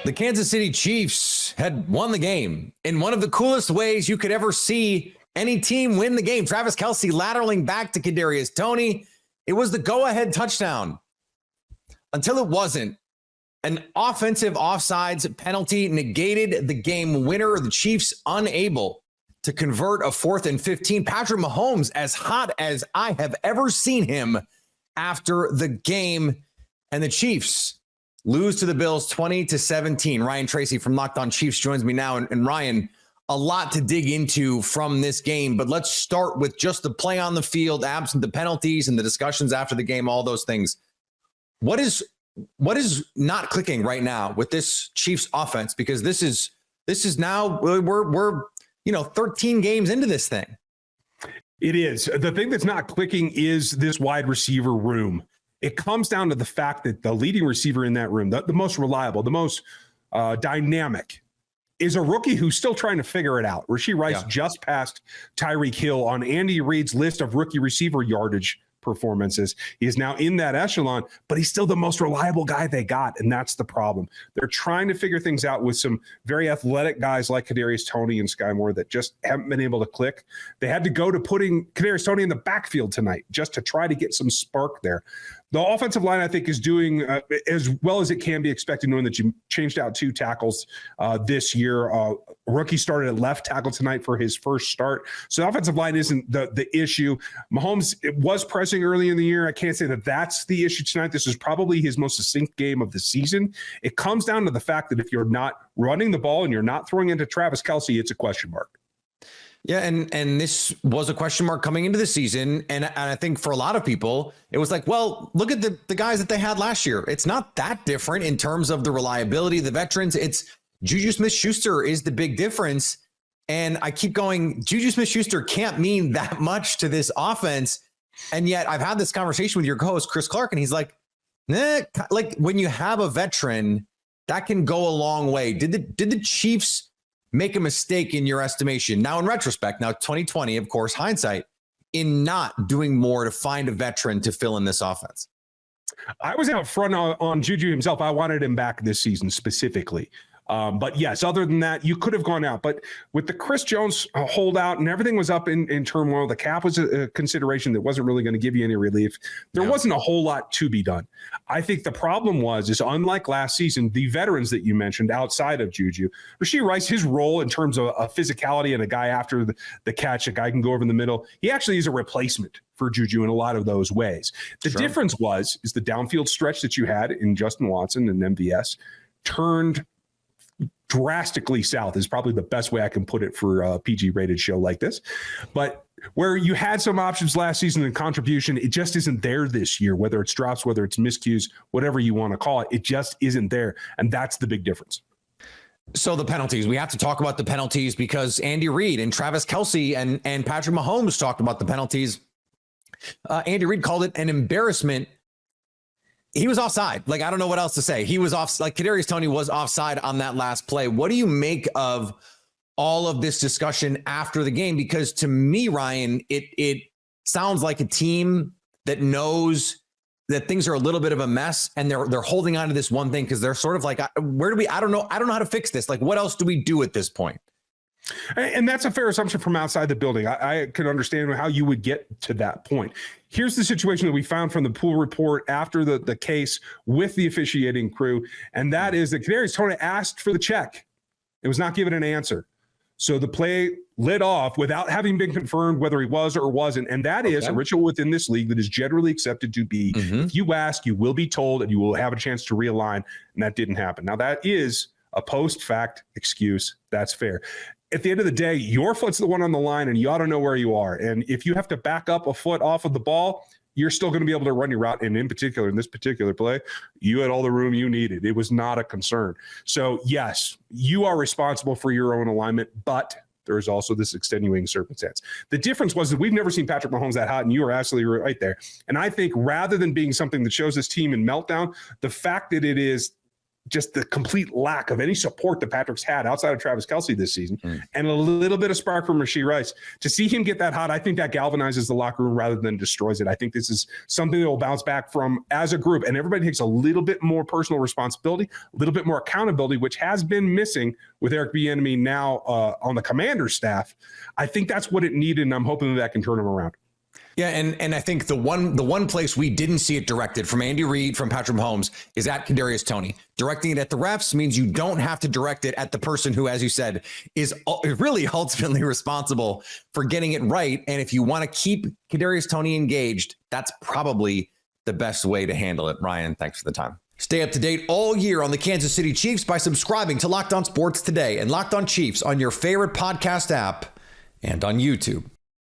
The Kansas City Chiefs had won the game in one of the coolest ways you could ever see any team win the game. Travis Kelce lateraling back to Kadarius Toney. It was the go-ahead touchdown until it wasn't. An offensive offsides penalty negated the game winner. The Chiefs unable to convert a 4th and 15. Patrick Mahomes, as hot as I have ever seen him after the game, and the Chiefs lose to the Bills 20-17. Ryan Tracy from Locked On Chiefs joins me now. And Ryan, a lot to dig into from this game, but let's start with just the play on the field, absent the penalties and the discussions after the game, all those things. What is not clicking right now with this Chiefs offense? Because this is now we're 13 games into this thing. It is. The thing that's not clicking is this wide receiver room. It comes down to the fact that the leading receiver in that room, the most reliable, the most dynamic, is a rookie who's still trying to figure it out. Rashee Rice just passed Tyreek Hill on Andy Reid's list of rookie receiver yardage performances. He is now in that echelon, but he's still the most reliable guy they got, and that's the problem. They're trying to figure things out with some very athletic guys like Kadarius Toney and Sky Moore that just haven't been able to click. They had to go to putting Kadarius Toney in the backfield tonight just to try to get some spark there. The offensive line, I think, is doing as well as it can be expected, knowing that you changed out 2 tackles this year. A rookie started at left tackle tonight for his first start. So the offensive line isn't the issue. Mahomes was pressing early in the year. I can't say that that's the issue tonight. This is probably his most succinct game of the season. It comes down to the fact that if you're not running the ball and you're not throwing into Travis Kelce, it's a question mark. Yeah, and this was a question mark coming into the season. And I think for a lot of people, it was like, well, look at the guys that they had last year. It's not that different in terms of the reliability, the veterans. It's Juju Smith-Schuster is the big difference. And I keep going, Juju Smith-Schuster can't mean that much to this offense. And yet I've had this conversation with your co-host, Chris Clark, and he's like, like when you have a veteran, that can go a long way. Did the Chiefs make a mistake in your estimation? Now, in retrospect, now 2020, of course, hindsight, in not doing more to find a veteran to fill in this offense? I was out front on Juju himself. I wanted him back this season specifically. But yes, other than that, you could have gone out. But with the Chris Jones holdout and everything was up in turmoil, the cap was a consideration that wasn't really going to give you any relief. There wasn't a whole lot to be done. I think the problem is unlike last season, the veterans that you mentioned outside of Juju, Rashee Rice, his role in terms of physicality and a guy after the catch, a guy can go over the middle, he actually is a replacement for Juju in a lot of those ways. The difference is the downfield stretch that you had in Justin Watson and MVS turned drastically south is probably the best way I can put it for a PG-rated show like this. But where you had some options last season in contribution, it just isn't there this year, whether it's drops, whether it's miscues, whatever you want to call it, it just isn't there. And that's the big difference. So the penalties, we have to talk about the penalties because Andy Reid and Travis Kelce and Patrick Mahomes talked about the penalties. Andy Reid called it an embarrassment. He was offside. Like, I don't know what else to say. He was off. Like, Kadarius Toney was offside on that last play. What do you make of all of this discussion after the game? Because to me, Ryan, it sounds like a team that knows that things are a little bit of a mess and they're holding on to this one thing because they're sort of like, I don't know how to fix this. Like, what else do we do at this point? And that's a fair assumption from outside the building. I can understand how you would get to that point. Here's the situation that we found from the pool report after the case with the officiating crew, and that is that Kadarius Toney asked for the check. It was not given an answer. So the play lit off without having been confirmed whether he was or wasn't, and that is a ritual within this league that is generally accepted to be, if you ask, you will be told, and you will have a chance to realign, and that didn't happen. Now, that is a post-fact excuse. That's fair. At the end of the day, your foot's the one on the line, and you ought to know where you are. And if you have to back up a foot off of the ball, you're still going to be able to run your route. And in particular, in this particular play, you had all the room you needed. It was not a concern. So, yes, you are responsible for your own alignment, but there is also this extenuating circumstance. The difference was that we've never seen Patrick Mahomes that hot, and you are absolutely right there. And I think rather than being something that shows this team in meltdown, the fact that it is just the complete lack of any support that Patrick's had outside of Travis Kelce this season, and a little bit of spark from Rashee Rice. To see him get that hot, I think that galvanizes the locker room rather than destroys it. I think this is something that will bounce back from as a group, and everybody takes a little bit more personal responsibility, a little bit more accountability, which has been missing with Eric Bieniemy now on the Commander's staff. I think that's what it needed, and I'm hoping that can turn him around. Yeah, and I think the one place we didn't see it directed from Andy Reid, from Patrick Mahomes, is at Kadarius Toney. Directing it at the refs means you don't have to direct it at the person who, as you said, is really ultimately responsible for getting it right. And if you want to keep Kadarius Toney engaged, that's probably the best way to handle it. Ryan, thanks for the time. Stay up to date all year on the Kansas City Chiefs by subscribing to Locked On Sports today and Locked On Chiefs on your favorite podcast app and on YouTube.